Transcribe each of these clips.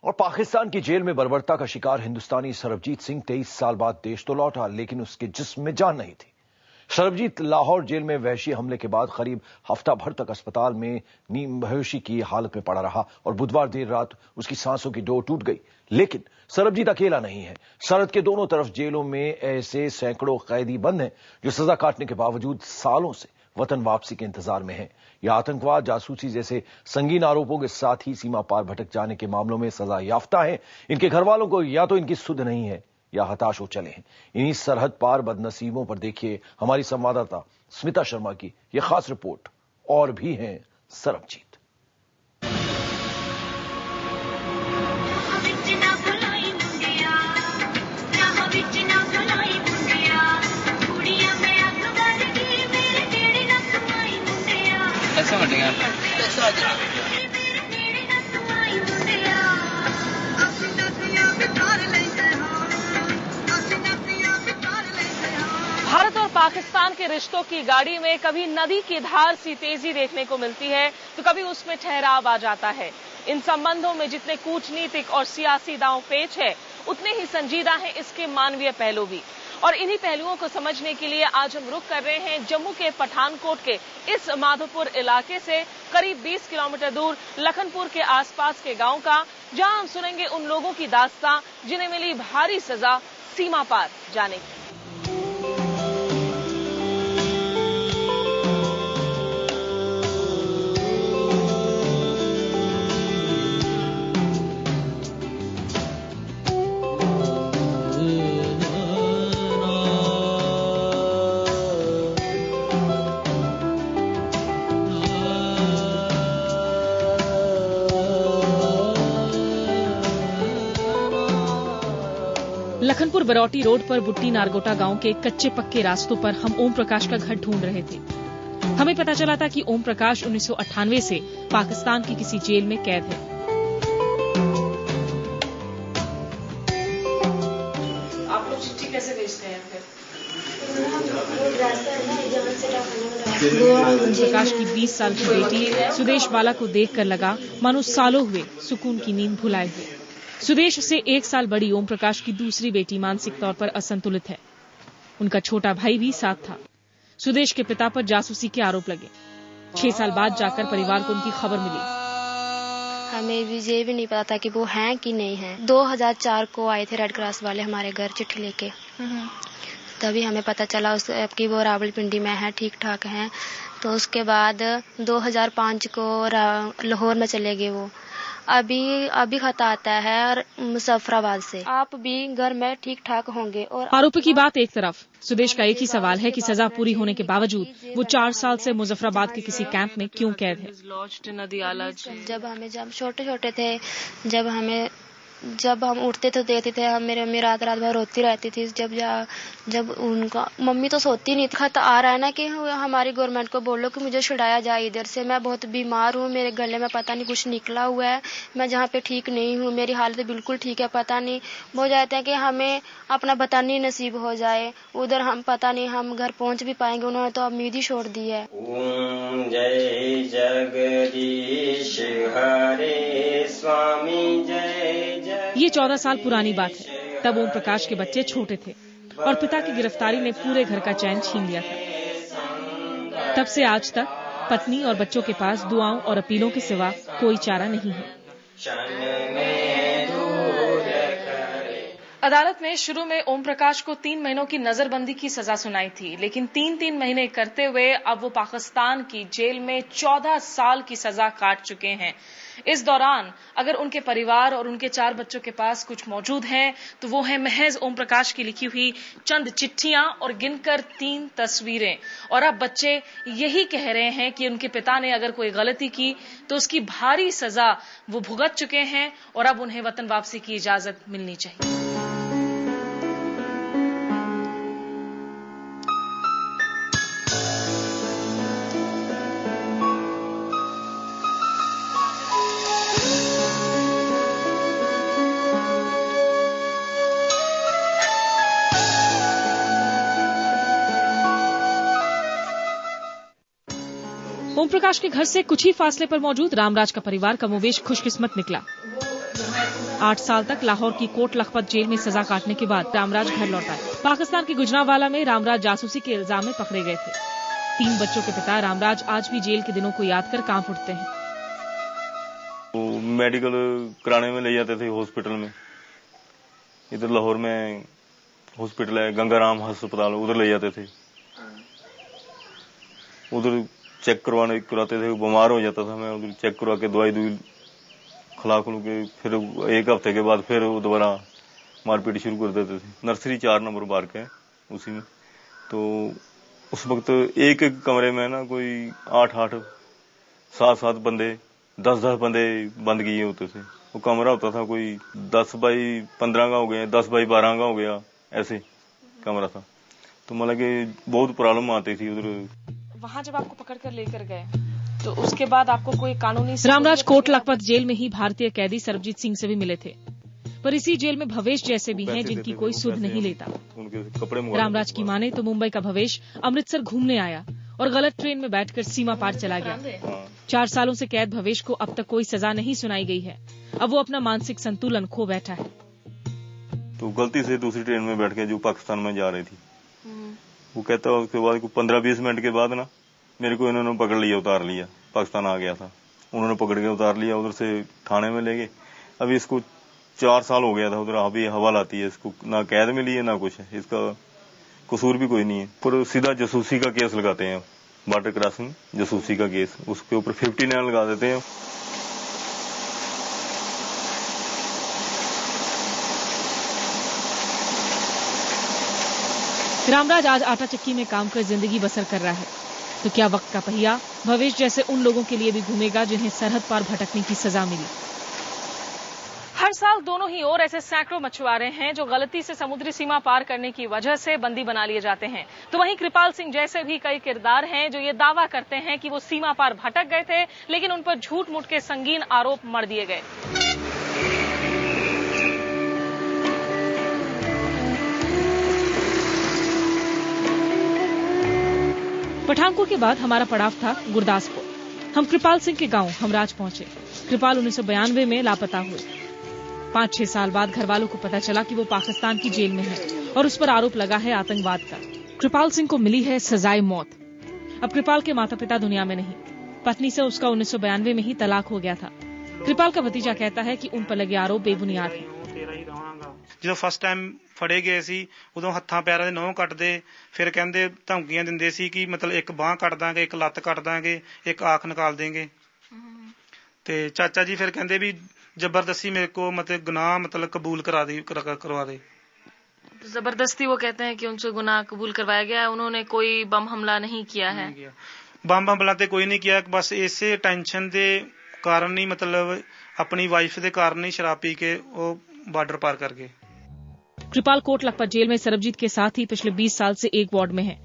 और पाकिस्तान की जेल में बर्बरता का शिकार हिंदुस्तानी सरबजीत सिंह 23 साल बाद देश तो लौटा, लेकिन उसके जिस्म में जान नहीं थी। सरबजीत लाहौर जेल में वहशी हमले के बाद करीब हफ्ता भर तक अस्पताल में नीम बेहोशी की हालत में पड़ा रहा और बुधवार देर रात उसकी सांसों की डोर टूट गई। लेकिन सरबजीत अकेला नहीं है। सरहद के दोनों तरफ जेलों में ऐसे सैकड़ों कैदी बंद हैं जो सजा काटने के बावजूद सालों से वतन वापसी के इंतजार में हैं। यह आतंकवाद, जासूसी जैसे संगीन आरोपों के साथ ही सीमा पार भटक जाने के मामलों में सजा याफ्ता हैं। इनके घर वालों को या तो इनकी सुध नहीं है या हताश हो चले हैं। इन्हीं सरहद पार बदनसीबों पर देखिए हमारी संवाददाता स्मिता शर्मा की यह खास रिपोर्ट। और भी हैं सरबजीत। भारत और पाकिस्तान के रिश्तों की गाड़ी में कभी नदी की धार सी तेजी देखने को मिलती है तो कभी उसमें ठहराव आ जाता है। इन संबंधों में जितने कूटनीतिक और सियासी दांव पेच है, उतने ही संजीदा हैं इसके मानवीय पहलू भी। और इन्हीं पहलुओं को समझने के लिए आज हम रुख कर रहे हैं जम्मू के पठानकोट के इस माधोपुर इलाके से करीब 20 किलोमीटर दूर लखनपुर के आसपास के गांव का, जहां हम सुनेंगे उन लोगों की दास्तां जिन्हें मिली भारी सजा सीमा पार जाने की। लखनपुर बरौटी रोड पर बुट्टी नारगोटा गांव के कच्चे पक्के रास्तों पर हम ओम प्रकाश का घर ढूंढ रहे थे। हमें पता चला था कि ओम प्रकाश 1998 से पाकिस्तान की किसी जेल में कैद है। आप लोग चिट्ठी कैसे भेजते हैं फिर? ओम प्रकाश की 20 साल की बेटी सुदेश बाला को देखकर लगा मानो सालों हुए सुकून की नींद भुलाए हुए। सुदेश से 1 साल बड़ी ओम प्रकाश की दूसरी बेटी मानसिक तौर पर असंतुलित है। उनका छोटा भाई भी साथ था। सुदेश के पिता पर जासूसी के आरोप लगे। 6 साल बाद जाकर परिवार को उनकी खबर मिली। हमें भी ये भी नहीं पता था कि वो हैं कि नहीं हैं। 2004 को आए थे रेड क्रॉस वाले हमारे घर चिट्ठी लेके, तभी हमें पता चला कि वो रावलपिंडी में है, ठीक ठाक हैं। तो उसके बाद 2005 को लाहौर में चले गए वो। अभी खत आता है मुजफ्फराबाद से। आप भी घर में ठीक ठाक होंगे। और आरोपी की बात एक तरफ, सुदेश का एक ही सवाल है कि सजा पूरी होने के बावजूद वो 4 साल से मुजफ्फराबाद के किसी कैंप में क्यों कैद है। जब छोटे छोटे थे, जब हम उठते थे देखते थे, हम मेरी रात भर रोती रहती थी। जब उनका मम्मी तो सोती नहीं थी। खत आ रहा है ना कि हमारी गवर्नमेंट को बोलो कि मुझे छुड़ाया जाए इधर से, मैं बहुत बीमार हूँ, मेरे गले में पता नहीं कुछ निकला हुआ है, मैं जहाँ पे ठीक नहीं हूँ, मेरी हालत बिल्कुल ठीक है, पता नहीं वो जाते हैं कि हमें अपना बतानी नसीब हो जाए, उधर हम पता नहीं हम घर पहुँच भी पाएंगे। उन्होंने तो उम्मीद ही छोड़ दी है। जय जगदीश हरे स्वामी जय। ये 14 साल पुरानी बात है। तब ओम प्रकाश के बच्चे छोटे थे और पिता की गिरफ्तारी ने पूरे घर का चैन छीन लिया था। तब से आज तक पत्नी और बच्चों के पास दुआओं और अपीलों के सिवा कोई चारा नहीं है। अदालत ने शुरू में ओम प्रकाश को 3 महीनों की नजरबंदी की सजा सुनाई थी, लेकिन 3 महीने करते हुए अब वो पाकिस्तान की जेल में 14 साल की सजा काट चुके हैं। इस दौरान अगर उनके परिवार और उनके 4 बच्चों के पास कुछ मौजूद है तो वो है महज ओम प्रकाश की लिखी हुई चंद चिट्ठियां और गिनकर 3 तस्वीरें। और अब बच्चे यही कह रहे हैं कि उनके पिता ने अगर कोई गलती की तो उसकी भारी सजा वो भुगत चुके हैं और अब उन्हें वतन वापसी की इजाजत मिलनी चाहिए। ओम प्रकाश के घर से कुछ ही फासले पर मौजूद रामराज का परिवार कमोबेश खुशकिस्मत निकला। 8 साल तक लाहौर की कोट लखपत जेल में सजा काटने के बाद रामराज घर लौट आए। पाकिस्तान के गुजरांवाला में रामराज जासूसी के इल्जाम में पकड़े गए थे। 3 बच्चों के पिता रामराज आज भी जेल के दिनों को याद कर कांप उठते हैं। वो मेडिकल कराने में ले जाते थे हॉस्पिटल में। इधर लाहौर में हॉस्पिटल है, गंगाराम अस्पताल, उधर ले जाते थे। उधर चेक कराते थे, बीमार हो जाता था मैं, उधर चेक करवा के दवाई खिला के फिर 1 हफ्ते के बाद फिर वो दोबारा मारपीट शुरू कर देते थे। नर्सरी 4 नंबर पार्क है उसी में। तो उस वक्त एक कमरे में ना कोई 8-8, 7-7 बंदे, 10-10 बंदे बंद किए होते थे। वो कमरा होता था कोई 10 बाई 15 का हो गया, 10 बाई 12 का हो गया, ऐसे कमरा था। तो मतलब कि बहुत प्रॉब्लम आती थी उधर। वहाँ जब आपको पकड़ कर लेकर गए तो उसके बाद आपको कोई कानूनी रामराज कोट लखपत जेल में ही भारतीय कैदी सरबजीत सिंह से भी मिले थे, पर इसी जेल में भवेश जैसे भी हैं जिनकी कोई सुध नहीं लेता। रामराज की माने तो मुंबई का भवेश अमृतसर घूमने आया और गलत ट्रेन में बैठकर सीमा पार चला गया। 4 सालों से कैद भवेश को अब तक कोई सजा नहीं सुनाई गई है। अब वो अपना मानसिक संतुलन खो बैठा है। तो गलती से दूसरी ट्रेन में बैठ के जो पाकिस्तान में जा रही थी, वो कहता है उसके बाद 15-20 मिनट के बाद ना मेरे को इन्होंने पकड़ लिया, उतार लिया। पाकिस्तान आ गया था, उन्होंने पकड़ के उतार लिया, उधर से थाने में ले गए। अभी इसको 4 साल हो गया था उधर। अभी हवाला आती है, इसको ना कैद मिली है ना कुछ है, इसका कसूर भी कोई नहीं है। पर सीधा जासूसी का केस लगाते हैं, बॉर्डर क्रॉसिंग जासूसी का केस, उसके ऊपर 59 लगा देते हैं। रामराज आज आटा चक्की में काम कर जिंदगी बसर कर रहा है, तो क्या वक्त का पहिया भवेश जैसे उन लोगों के लिए भी घूमेगा जिन्हें सरहद पार भटकने की सजा मिली? हर साल दोनों ही ओर ऐसे सैकड़ों मछुआरे हैं जो गलती से समुद्री सीमा पार करने की वजह से बंदी बना लिए जाते हैं। तो वहीं कृपाल सिंह जैसे भी कई किरदार हैं जो ये दावा करते हैं कि वो सीमा पार भटक गए थे, लेकिन उन पर झूठ मूठ के संगीन आरोप मढ़ दिए गए। पठानकोट के बाद हमारा पड़ाव था गुरदासपुर। हम कृपाल सिंह के गांव हमराज पहुंचे। कृपाल 1992 में लापता हुए। 5-6 साल बाद घर वालों को पता चला कि वो पाकिस्तान की जेल में है और उस पर आरोप लगा है आतंकवाद का। कृपाल सिंह को मिली है सजाए मौत। अब कृपाल के माता पिता दुनिया में नहीं। पत्नी से उसका 1992 में ही तलाक हो गया था। कृपाल का भतीजा कहता है कि उन पर लगे आरोप बेबुनियाद हैं। ਜਦੋਂ ਫਸਟ ਟਾਈਮ ਫੜੇ ਗਏ ਸੀ ਉਦੋਂ ਹੱਥਾਂ ਪੈਰਾਂ ਦੇ ਨਹੁੰ ਕੱਟਦੇ, ਫਿਰ ਕਹਿੰਦੇ ਧਮਕੀਆਂ ਦਿੰਦੇ ਸੀ ਕਿ ਮਤਲਬ ਇੱਕ ਬਾਹ ਕੱਟ ਦਾਂਗੇ, ਇੱਕ ਲੱਤ ਕੱਟ ਦਾਂਗੇ, ਇੱਕ ਆਖ ਨਿਕਾਲ ਦੇਂਗੇ। ਤੇ ਚਾਚਾ ਜੀ ਫਿਰ ਕਹਿੰਦੇ ਵੀ ਜ਼ਬਰਦਸਤੀ ਮੇਰੇ को मतलब गुनाह मतलब कबूल करवा दे। जबरदस्ती वो कहते हैं कि उनसे गुनाह कबूल करवाया गया है, उन्होंने कोई बम हमला नहीं किया है। बम हमला तो कोई नहीं किया, बस इसे टेंशन के कारण ही मतलब अपनी वाइफ के कारण ही शराब पी के वो बॉर्डर पार कर गए। कृपाल कोट लखपत जेल में सरबजीत के साथ ही पिछले 20 साल से एक वार्ड में है।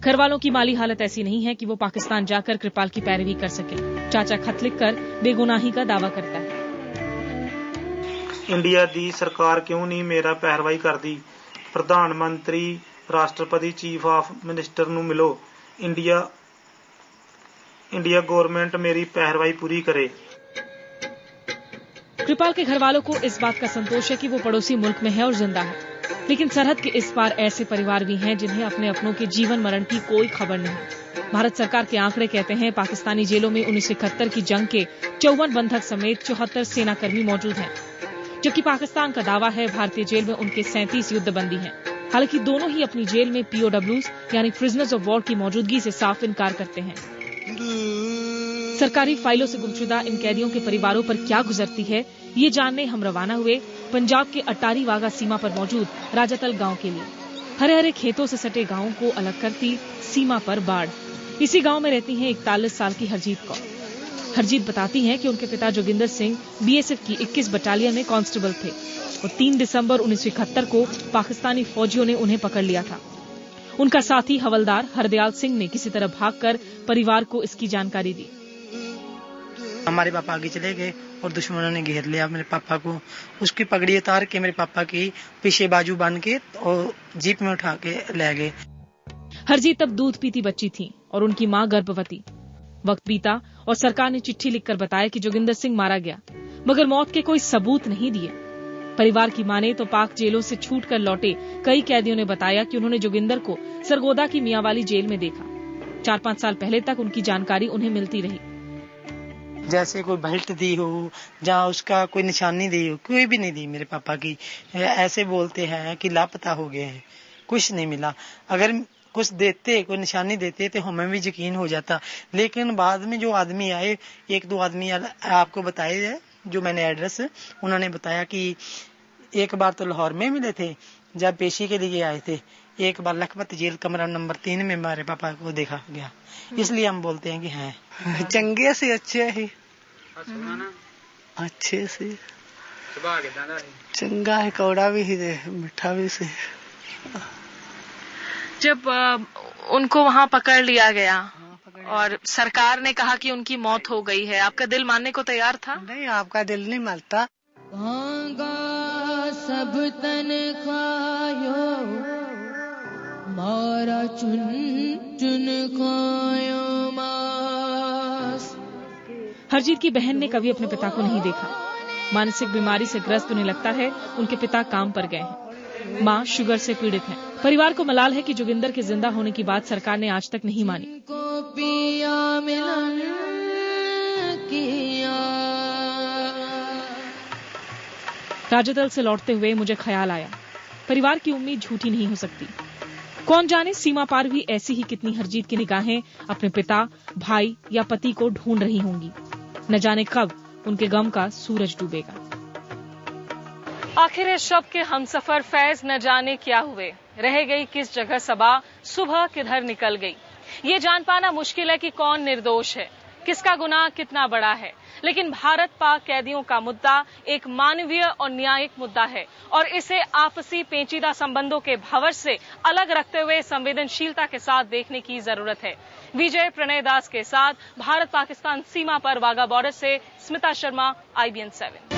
घर वालों की माली हालत ऐसी नहीं है कि वो पाकिस्तान जाकर कृपाल की पैरवी कर सके। चाचा खत लिखकर बेगुनाही का दावा करता है। इंडिया दी सरकार क्यों नहीं मेरा पैरवाई करदी? प्रधानमंत्री, राष्ट्रपति, चीफ ऑफ मिनिस्टर नूं मिलो। इंडिया गवर्नमेंट मेरी पैरवाई पूरी करे। कृपाल के घर वालों को इस बात का संतोष है कि वो पड़ोसी मुल्क में है और जिंदा है, लेकिन सरहद के इस पार ऐसे परिवार भी हैं जिन्हें अपने अपनों के जीवन मरण की कोई खबर नहीं। भारत सरकार के आंकड़े कहते हैं पाकिस्तानी जेलों में 1971 की जंग के 54 बंधक समेत 74 सेनाकर्मी मौजूद हैं, जबकि पाकिस्तान का दावा है भारतीय जेल में उनके 37 युद्धबंदी हैं। हालांकि दोनों ही अपनी जेल में POWs यानी प्रिजनर्स ऑफ वॉर की मौजूदगी से साफ इनकार करते हैं। सरकारी फाइलों से गुमशुदा इन कैदियों के परिवारों पर क्या गुजरती है, ये जानने हम रवाना हुए पंजाब के अटारी वाघा सीमा पर मौजूद राजातल गांव के लिए। हरे हरे खेतों से सटे गांवों को अलग करती सीमा पर बाढ़। इसी गांव में रहती हैं 41 साल की हरजीत कौर। हरजीत बताती हैं कि उनके पिता जोगिंदर सिंह BSF की 21 बटालियन में कांस्टेबल थे और 3 दिसंबर 1971 को पाकिस्तानी फौजियों ने उन्हें पकड़ लिया था। उनका साथी हवलदार हरदयाल सिंह ने किसी तरह भागकर परिवार को इसकी जानकारी दी। हमारे पापा आगे चले गए और दुश्मनों ने घेर लिया मेरे पापा को। उसकी पगड़ी उतार के मेरे पापा की पीछे बाजू बांध के और जीप में उठा के ले गए। हरजीत तब दूध पीती बच्ची थी और उनकी मां गर्भवती। वक्त बीता और सरकार ने चिट्ठी लिखकर बताया कि जोगिंदर सिंह मारा गया। मगर मौत के कोई सबूत नहीं दिए। परिवार की माने तो पाक जेलों से छूटकर लौटे कई कैदियों ने बताया कि उन्होंने जोगिंदर को सरगोदा की मियांवाली जेल में देखा। 4-5 साल पहले तक उनकी जानकारी उन्हें मिलती रही। जैसे कोई बेल्ट दी हो, जहाँ उसका कोई निशानी दी हो, कोई भी नहीं दी मेरे पापा की। ऐसे बोलते हैं कि लापता हो गए हैं, कुछ नहीं मिला। अगर कुछ देते, कोई निशानी देते तो हमें भी यकीन हो जाता। लेकिन बाद में जो आदमी आए, 1-2 आदमी आपको बताए जो मैंने एड्रेस, उन्होंने बताया कि एक बार तो लाहौर में मिले थे जब पेशी के लिए आए थे, एक बार लखपत जेल कमरा नंबर 3 में हमारे पापा को देखा गया। इसलिए हम बोलते हैं कि हैं चंगे से अच्छे ही, अच्छे से चंगा है, कौड़ा भी ही दे, मीठा भी से। जब उनको वहाँ पकड़ लिया गया और सरकार ने कहा कि उनकी मौत हो गई है, आपका दिल मानने को तैयार था? नहीं, आपका दिल नहीं मानता। सब तन खायो मारा चुन चुन खायो मास। हरजीत की बहन ने कभी अपने पिता को नहीं देखा। मानसिक बीमारी से ग्रस्त उन्हें लगता है उनके पिता काम पर गए हैं। मां शुगर से पीड़ित हैं। परिवार को मलाल है कि जोगिंदर के जिंदा होने की बात सरकार ने आज तक नहीं मानी। राजदल से लौटते हुए मुझे ख्याल आया, परिवार की उम्मीद झूठी नहीं हो सकती। कौन जाने सीमा पार भी ऐसी ही कितनी हरजीत की निगाहें अपने पिता, भाई या पति को ढूंढ रही होंगी। न जाने कब उनके गम का सूरज डूबेगा। आखिर इस शब के हमसफर फैज न जाने क्या हुए, रह गई किस जगह सबा, सुबह किधर निकल गई। ये जान पाना मुश्किल है कि कौन निर्दोष है, किसका गुनाह कितना बड़ा है। लेकिन भारत पाक कैदियों का मुद्दा एक मानवीय और न्यायिक मुद्दा है और इसे आपसी पेचीदा संबंधों के भंवर से अलग रखते हुए संवेदनशीलता के साथ देखने की जरूरत है। विजय प्रणय दास के साथ भारत पाकिस्तान सीमा पर वाघा बॉर्डर से स्मिता शर्मा, IBN 7।